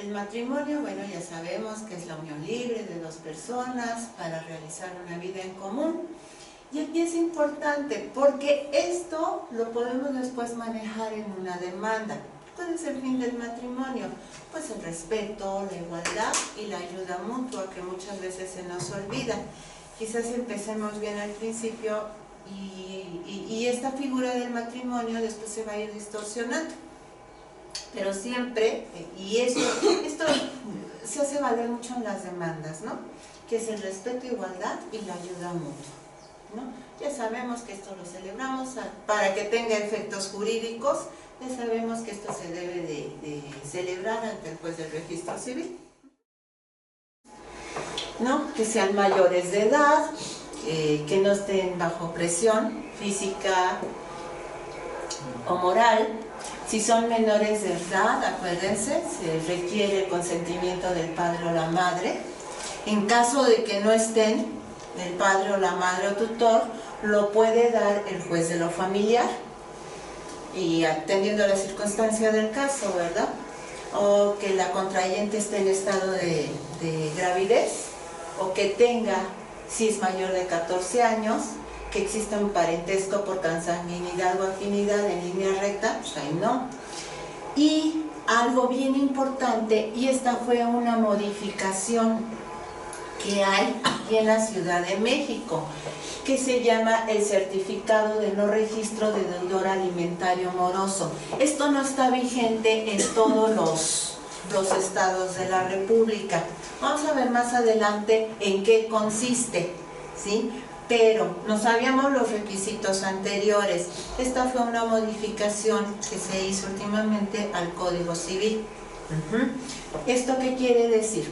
El matrimonio, bueno, ya sabemos que es la unión libre de dos personas para realizar una vida en común. Y aquí es importante porque esto lo podemos después manejar en una demanda. ¿Cuál es el fin del matrimonio? Pues el respeto, la igualdad y la ayuda mutua, que muchas veces se nos olvida. Quizás empecemos bien al principio y esta figura del matrimonio después se va a ir distorsionando. Pero siempre, y esto se hace valer mucho en las demandas, ¿no? Que es el respeto, igualdad y la ayuda mutua, ¿no? Ya sabemos que esto lo celebramos para que tenga efectos jurídicos, ya sabemos que esto se debe de celebrar ante el juez del registro civil, ¿no? Que sean mayores de edad, que no estén bajo presión física o moral. Si son menores de edad, acuérdense, se requiere el consentimiento del padre o la madre. En caso de que no estén el padre o la madre o tutor, lo puede dar el juez de lo familiar y atendiendo a la circunstancia del caso, ¿verdad? O que la contrayente esté en estado de gravidez o que tenga, si es mayor de 14 años, que exista un parentesco por consanguinidad o afinidad en línea recta, pues ahí no. Y algo bien importante, y esta fue una modificación que hay aquí en la Ciudad de México, que se llama el certificado de no registro de deudor alimentario moroso. Esto no está vigente en todos los estados de la República. Vamos a ver más adelante en qué consiste, ¿sí? Pero no sabíamos los requisitos anteriores. Esta fue una modificación que se hizo últimamente al Código Civil. ¿Esto qué quiere decir?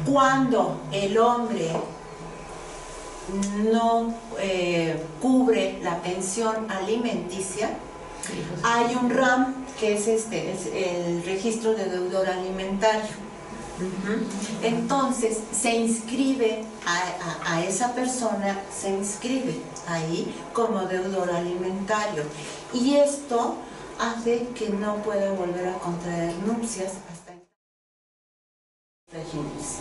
Cuando el hombre no cubre la pensión alimenticia, hay un RAM que es el registro de deudor alimentario. Entonces se inscribe a esa persona, se inscribe ahí como deudor alimentario y esto hace que no pueda volver a contraer nupcias hasta regímenes.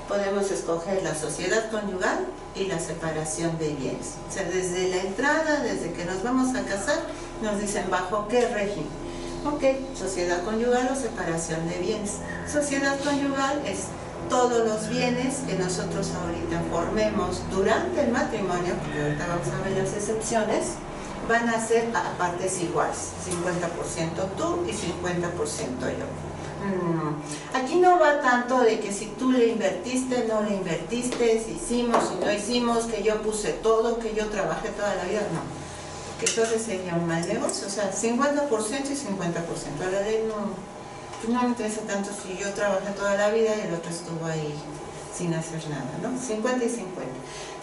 Podemos escoger la sociedad conyugal y la separación de bienes. O sea, desde la entrada, desde que nos vamos a casar, nos dicen bajo qué régimen. Ok, sociedad conyugal o separación de bienes. Sociedad conyugal es todos los bienes que nosotros ahorita formemos durante el matrimonio, porque ahorita vamos a ver las excepciones, van a ser a partes iguales, 50% tú y 50% yo. Aquí no va tanto de que si tú le invertiste, no le invertiste, si hicimos, si no hicimos, que yo puse todo, que yo trabajé toda la vida, no. Que entonces sería un mal negocio, o sea, 50% y 50%. A la ley no me interesa tanto si yo trabajé toda la vida y el otro estuvo ahí sin hacer nada, ¿no? 50 y 50.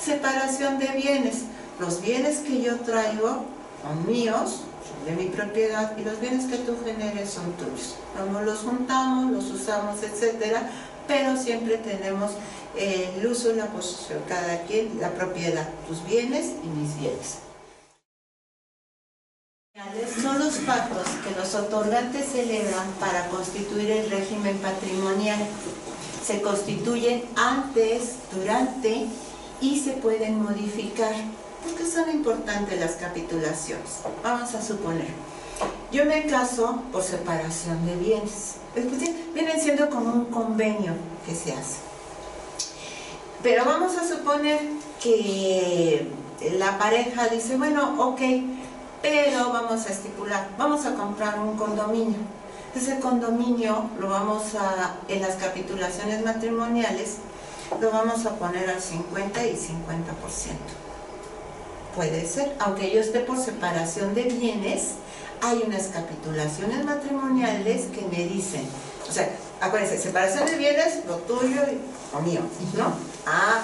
Separación de bienes. Los bienes que yo traigo son míos, son de mi propiedad, y los bienes que tú generes son tuyos. Vamos, los juntamos, los usamos, etcétera, pero siempre tenemos el uso y la posesión, cada quien, la propiedad, tus bienes y mis bienes. Son los pactos que los otorgantes celebran para constituir el régimen patrimonial. Se constituyen antes, durante y se pueden modificar. ¿Por qué son importantes las capitulaciones? Vamos a suponer, yo me caso por separación de bienes. Vienen siendo como un convenio que se hace. Pero vamos a suponer que la pareja dice, bueno, ok, pero vamos a estipular, vamos a comprar un condominio. Ese condominio lo vamos en las capitulaciones matrimoniales, lo vamos a poner al 50 y 50%. Puede ser, aunque yo esté por separación de bienes, hay unas capitulaciones matrimoniales que me dicen, o sea, acuérdense, separación de bienes, lo tuyo y lo mío, ¿no?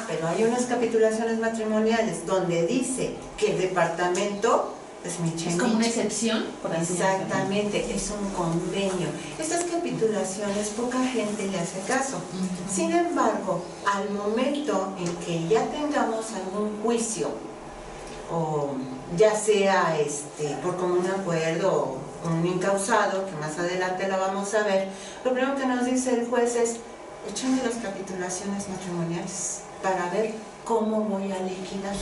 Pero hay unas capitulaciones matrimoniales donde dice que el departamento es mi chemiche. Es como una excepción, por así decirlo. Exactamente, es un convenio. Estas capitulaciones poca gente le hace caso. Sin embargo, al momento en que ya tengamos algún juicio o ya sea por común acuerdo o un incausado, que más adelante lo vamos a ver, lo primero que nos dice el juez es: échame las capitulaciones matrimoniales para ver cómo voy a liquidar.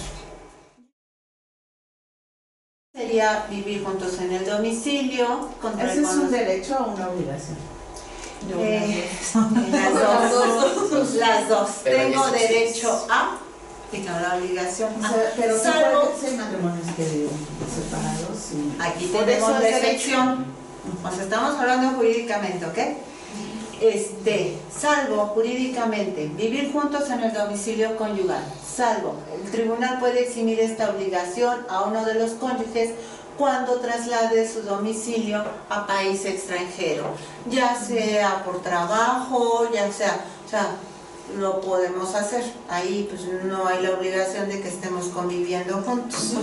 Sería vivir juntos en el domicilio. ¿Ese es un derecho o una obligación? Las dos. Pero Tengo eso derecho a y no la obligación. Pero salvo sí hay matrimonios que viven separados. Y aquí por tenemos eso la es excepción. Pues estamos hablando jurídicamente, ¿ok? Salvo jurídicamente vivir juntos en el domicilio conyugal, salvo el tribunal puede eximir esta obligación a uno de los cónyuges cuando traslade su domicilio a país extranjero, ya sea por trabajo, ya sea, o sea, lo podemos hacer. Ahí pues no hay la obligación de que estemos conviviendo juntos.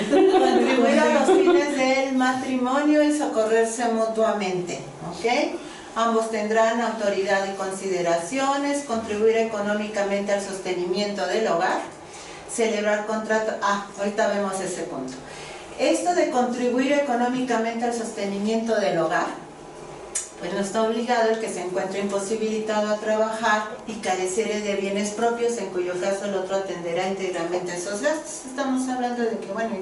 Contribuir a los fines del matrimonio y socorrerse mutuamente, ¿ok? Ambos tendrán autoridad y consideraciones, contribuir económicamente al sostenimiento del hogar, celebrar contrato. Ahorita vemos ese punto. Esto de contribuir económicamente al sostenimiento del hogar, pues no está obligado el que se encuentre imposibilitado a trabajar y careciere de bienes propios, en cuyo caso el otro atenderá íntegramente esos gastos. Estamos hablando de que, bueno,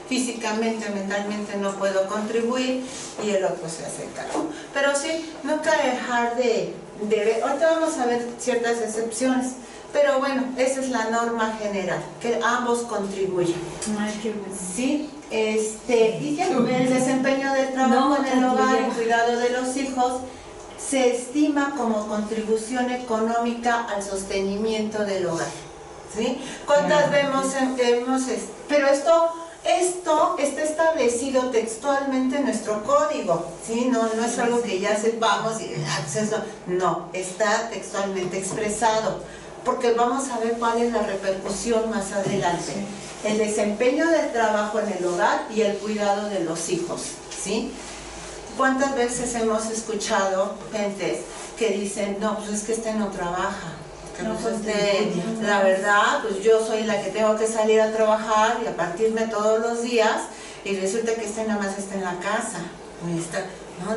físicamente, mentalmente no puedo contribuir y el otro se hace cargo. Pero sí, nunca dejar de ver. Ahorita vamos a ver ciertas excepciones, pero bueno, esa es la norma general, que ambos contribuyan. Ay, qué bueno. Sí. Y ya el desempeño del trabajo en el hogar, el cuidado de los hijos, se estima como contribución económica al sostenimiento del hogar. ¿Sí? ¿Cuántas vemos? Pero esto está establecido textualmente en nuestro código, ¿sí? No es algo que ya sepamos y acceso, no, está textualmente expresado, porque vamos a ver cuál es la repercusión más adelante. El desempeño del trabajo en el hogar y el cuidado de los hijos, ¿sí? ¿Cuántas veces hemos escuchado gentes que dicen: no, pues es que no trabaja? No, pues la verdad, pues yo soy la que tengo que salir a trabajar y a partirme todos los días, y resulta que nada más está en la casa.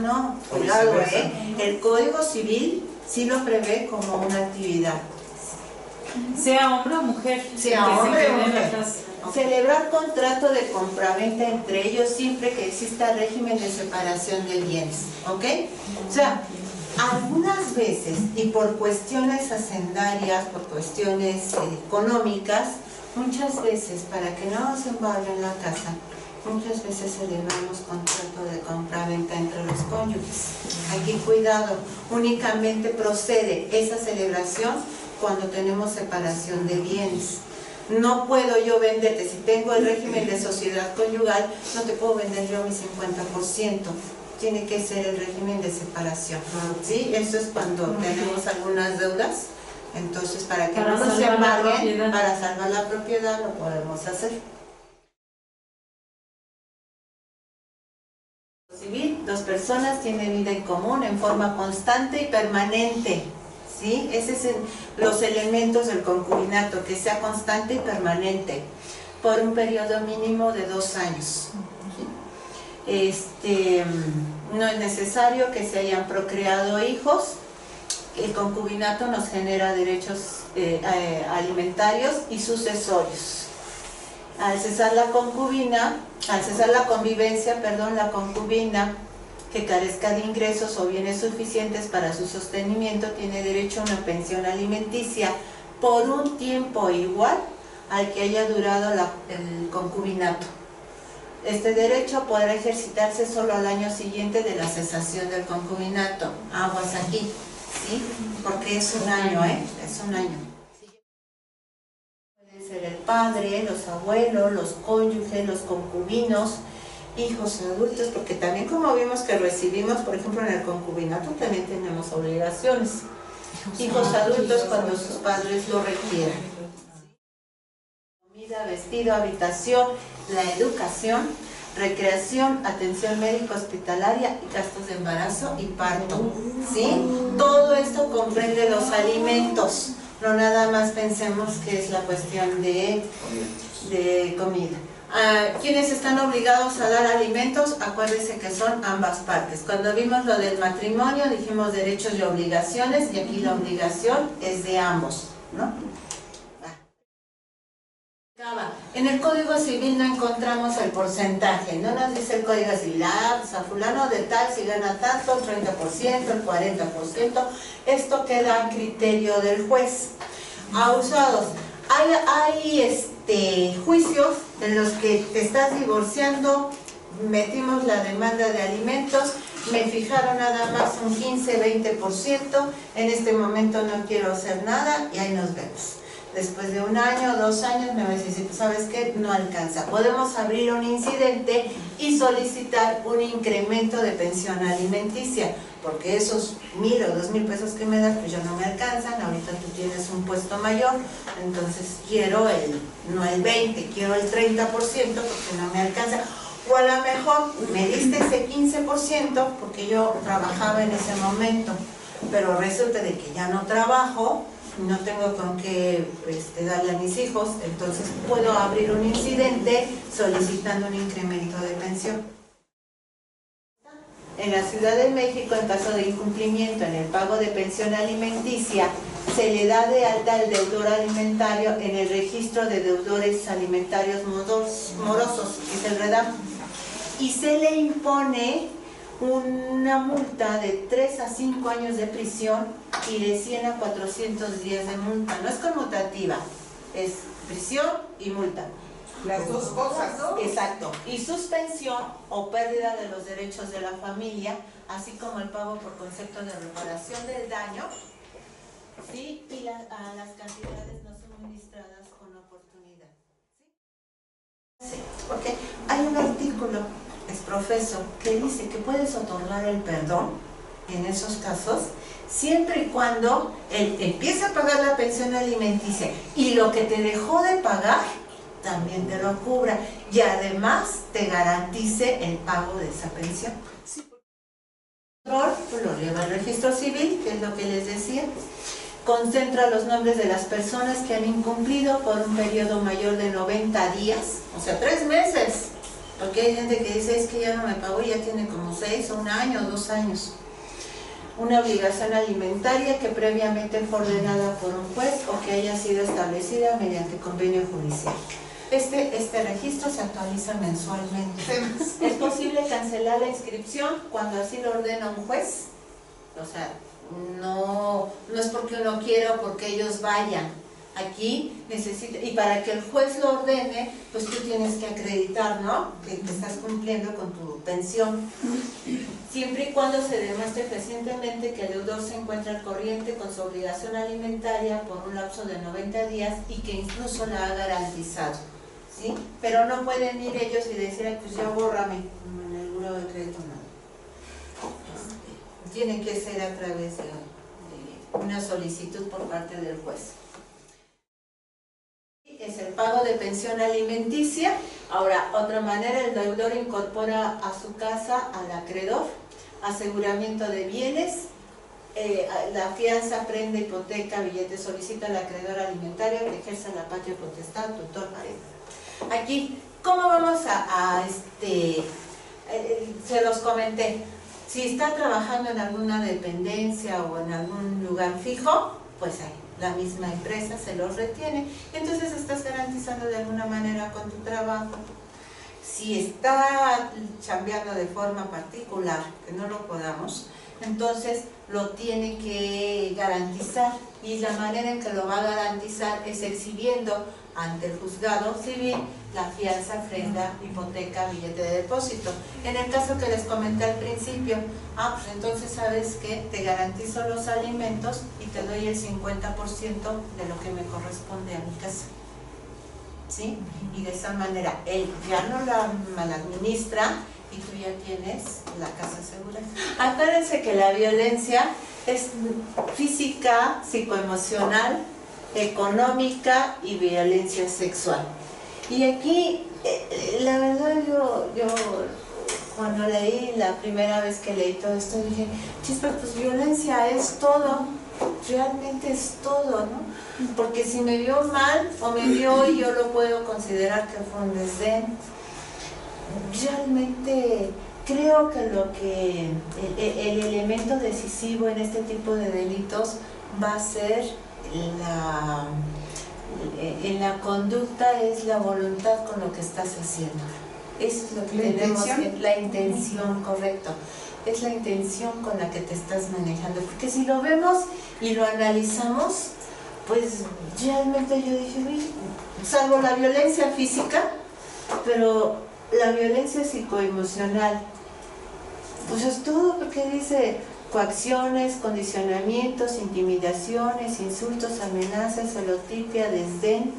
No, cuidado, el Código Civil sí lo prevé como una actividad. Sea hombre o mujer. Sea hombre o mujer. Celebrar contrato de compraventa entre ellos siempre que exista régimen de separación de bienes, ¿ok? O sea, algunas veces, y por cuestiones hacendarias, por cuestiones económicas, muchas veces, para que no se embarren la casa, muchas veces celebramos contrato de compraventa entre los cónyuges. Aquí cuidado, únicamente procede esa celebración cuando tenemos separación de bienes. No puedo yo venderte, si tengo el régimen de sociedad conyugal, no te puedo vender yo mi 50%, tiene que ser el régimen de separación, ¿sí? Eso es cuando tenemos algunas deudas, entonces para que no se embarguen, para salvar la propiedad, lo podemos hacer. Civil, dos personas tienen vida en común en forma constante y permanente. ¿Sí? Esos son los elementos del concubinato, que sea constante y permanente, por un periodo mínimo de 2 años. ¿Sí? No es necesario que se hayan procreado hijos. El concubinato nos genera derechos alimentarios y sucesorios. Al cesar la convivencia, la concubina que carezca de ingresos o bienes suficientes para su sostenimiento tiene derecho a una pensión alimenticia por un tiempo igual al que haya durado el concubinato. Este derecho podrá ejercitarse solo al año siguiente de la cesación del concubinato. Aguas aquí, ¿sí? Porque es un año, es un año. Pueden ser el padre, los abuelos, los cónyuges, los concubinos, hijos adultos, porque también, como vimos que recibimos, por ejemplo, en el concubinato también tenemos obligaciones. Hijos adultos cuando sus padres lo requieran. Comida, vestido, habitación, la educación, recreación, atención médica hospitalaria y gastos de embarazo y parto, ¿sí? Todo esto comprende los alimentos, no nada más pensemos que es la cuestión de comida. ¿Quiénes están obligados a dar alimentos? Acuérdense que son ambas partes. Cuando vimos lo del matrimonio dijimos derechos y obligaciones, y aquí la obligación es de ambos, ¿no? En el Código Civil no encontramos el porcentaje, no nos dice el Código Civil, pues a fulano de tal si gana tanto, el 30%, el 40%, esto queda a criterio del juez. Abusados, hay juicios en los que te estás divorciando, metimos la demanda de alimentos, me fijaron nada más un 15-20%, en este momento no quiero hacer nada y ahí nos vemos. Después de 1 año, 2 años, me va a decir, pues, ¿sabes qué? No alcanza. Podemos abrir un incidente y solicitar un incremento de pensión alimenticia, porque esos 1,000 o 2,000 pesos que me das, pues ya no me alcanzan. Ahorita tú tienes un puesto mayor, entonces quiero no el 20, quiero el 30% porque no me alcanza. O a lo mejor me diste ese 15% porque yo trabajaba en ese momento, pero resulta de que ya no trabajo, no tengo con qué darle a mis hijos, entonces puedo abrir un incidente solicitando un incremento de pensión. En la Ciudad de México, en caso de incumplimiento en el pago de pensión alimenticia, se le da de alta al deudor alimentario en el registro de deudores alimentarios morosos, que es el REDAM, y se le impone una multa de 3 a 5 años de prisión y de 100 a 400 días de multa. No es conmutativa, es prisión y multa. Las dos cosas, ¿no? Exacto. Y suspensión o pérdida de los derechos de la familia, así como el pago por concepto de reparación del daño, ¿sí? Y a las cantidades no suministradas con oportunidad. Sí, porque hay un artículo, es profeso, que dice que puedes otorgar el perdón en esos casos siempre y cuando él empiece a pagar la pensión alimenticia y lo que te dejó de pagar también te lo cubra y además te garantice el pago de esa pensión. Sí. Pues lo lleva al registro civil, que es lo que les decía. Concentra los nombres de las personas que han incumplido por un periodo mayor de 90 días, o sea, 3 meses. Porque hay gente que dice, es que ya no me pagó y ya tiene como 6 o 1 año o 2 años. Una obligación alimentaria que previamente fue ordenada por un juez o que haya sido establecida mediante convenio judicial. Este registro se actualiza mensualmente. ¿Es posible cancelar la inscripción cuando así lo ordena un juez? O sea, no es porque uno quiera o porque ellos vayan. Aquí necesita, y para que el juez lo ordene, pues tú tienes que acreditar, ¿no? Que estás cumpliendo con tu pensión. Siempre y cuando se demuestre fehacientemente que el deudor se encuentra al corriente con su obligación alimentaria por un lapso de 90 días y que incluso la ha garantizado, ¿sí? Pero no pueden ir ellos y decir, ay, pues ya bórrame, en el buro de crédito no. Tiene que ser a través de una solicitud por parte del juez. Es el pago de pensión alimenticia. Ahora, otra manera, el deudor incorpora a su casa al acreedor, aseguramiento de bienes, la fianza, prenda, hipoteca, billete, solicita al acreedor alimentario que ejerza la patria potestad, tutor, pareja. Aquí, ¿cómo vamos se los comenté, si está trabajando en alguna dependencia o en algún lugar fijo, pues ahí la misma empresa se los retiene, entonces estás garantizando de alguna manera con tu trabajo. Si está chambeando de forma particular, que no lo podamos, entonces lo tiene que garantizar, y la manera en que lo va a garantizar es exhibiendo ante el juzgado civil la fianza, prenda, hipoteca, billete de depósito. En el caso que les comenté al principio, pues entonces sabes que te garantizo los alimentos y te doy el 50% de lo que me corresponde a mi casa, ¿sí? Y de esa manera él ya no la maladministra y tú ya tienes la casa segura. Acuérdense que la violencia es física, psicoemocional, económica y violencia sexual. Y aquí, la verdad, yo cuando leí, la primera vez que leí todo esto, dije, chispa, pues violencia es todo, realmente es todo, ¿no? Porque si me vio mal o me vio y yo lo puedo considerar que fue un desdén, realmente creo que el elemento decisivo en este tipo de delitos va a ser en la conducta, es la voluntad con lo que estás haciendo. Eso es lo que tenemos, la intención, correcto. Es la intención con la que te estás manejando. Porque si lo vemos y lo analizamos, pues realmente yo dije, uy, salvo la violencia física, pero la violencia psicoemocional, pues es todo, porque dice coacciones, condicionamientos, intimidaciones, insultos, amenazas, celotipia, desdén,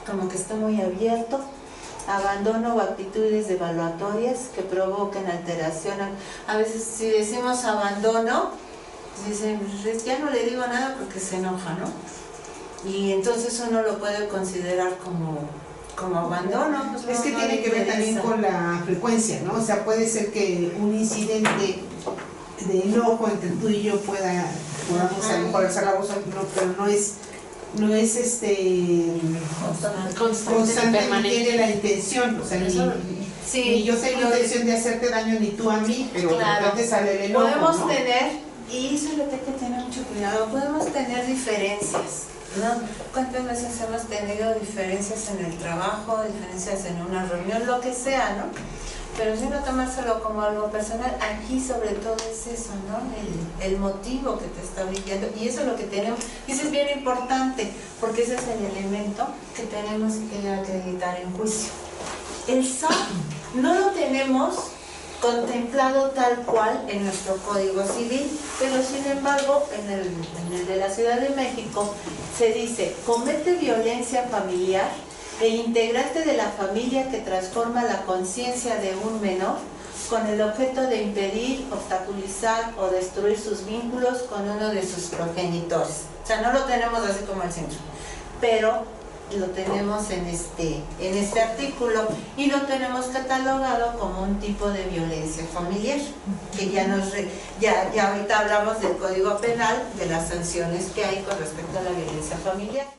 como que está muy abierto, abandono o actitudes devaluatorias que provocan alteración. A veces si decimos abandono, dicen, ya no le digo nada porque se enoja, ¿no? Y entonces uno lo puede considerar como abandono. Pues es que tiene que ver también con la frecuencia, ¿no? O sea, puede ser que un incidente de enojo entre tú y yo podamos a lo mejor alzar la voz, no, pero no es constante ni tiene la intención, o sea, ni yo tengo intención de hacerte daño ni tú a mí, pero claro, de repente sale el enojo, podemos ¿no? tener, y eso es lo que hay que tener mucho cuidado, podemos tener diferencias, ¿no? ¿Cuántas veces hemos tenido diferencias en el trabajo, diferencias en una reunión, lo que sea, ¿no? Pero si no tomárselo como algo personal, aquí sobre todo es eso, ¿no? El motivo que te está brillando, y eso es lo que tenemos, y eso es bien importante, porque ese es el elemento que tenemos que acreditar en juicio. El SAT no lo tenemos contemplado tal cual en nuestro Código Civil, pero sin embargo en el de la Ciudad de México se dice: comete violencia familiar el integrante de la familia que transforma la conciencia de un menor con el objeto de impedir, obstaculizar o destruir sus vínculos con uno de sus progenitores. O sea, no lo tenemos así como el centro, pero lo tenemos en este artículo, y lo tenemos catalogado como un tipo de violencia familiar, que ya ahorita hablamos del Código Penal, de las sanciones que hay con respecto a la violencia familiar.